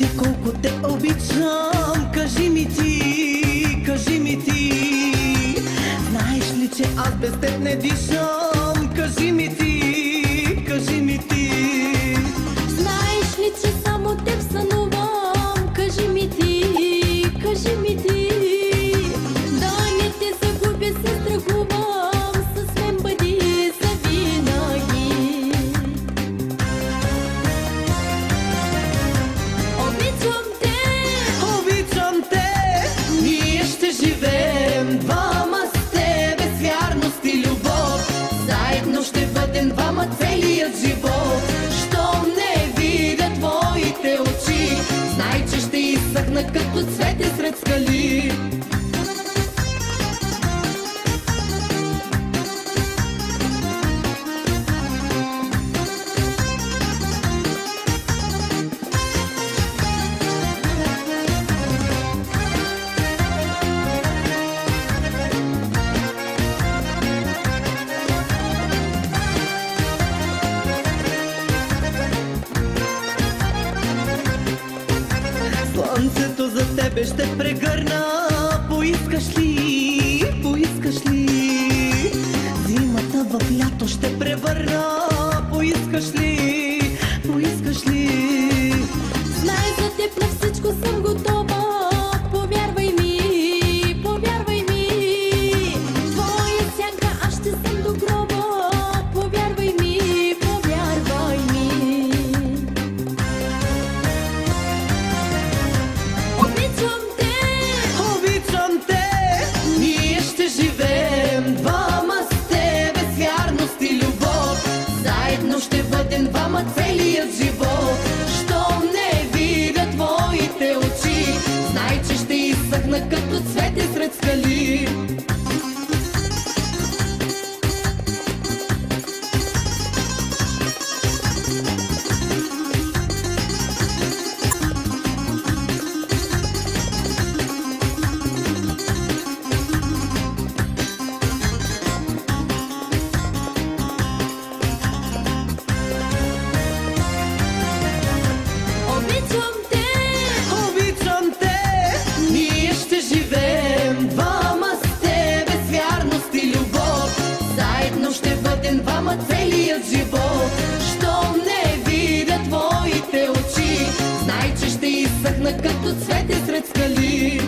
ти колко те обичам, кажи ми ти, кажи ми ти. Знаеш ли, че аз без теб не дишам, кажи ми ти, кажи ми ти. Знаеш ли, че само теб сънувам, кажи ми ти, кажи ми ти. Да не те загубя се страхувам, с мен бъди завинаги. Обичам те, Обичам те, ние ще живеем двама с тебе с вярност и любов. Заедно ще бъдем двама целият живот. Щом не видя твоите очи, знай, че ще изсъхна като цвете сред скали. Слънцето за тебе ще прегърна, поискаш ли, поискаш ли? Зимата в лято ще превърна, поискаш ли, поискаш ли? знай за теб на всичко съм готова. Повярвай ми, повярвай ми. Твоя сянка аз ще съм до гроба. Повярвай ми, повярвай ми. Обичам те, Обичам те, ние ще живеем двама с тебе с вярност и любов. Заедно ще бъдем двама целият живот. Щом не видя твоите очи, знай, че ще изсъхна като цвете сред скали. обичам те, Обичам те, ние ще живеем двама с тебе с вярност и любов. Заедно ще бъдем двама целият живот. Щом не видя твоите очи, знай, че ще изсъхна като цвете сред скали.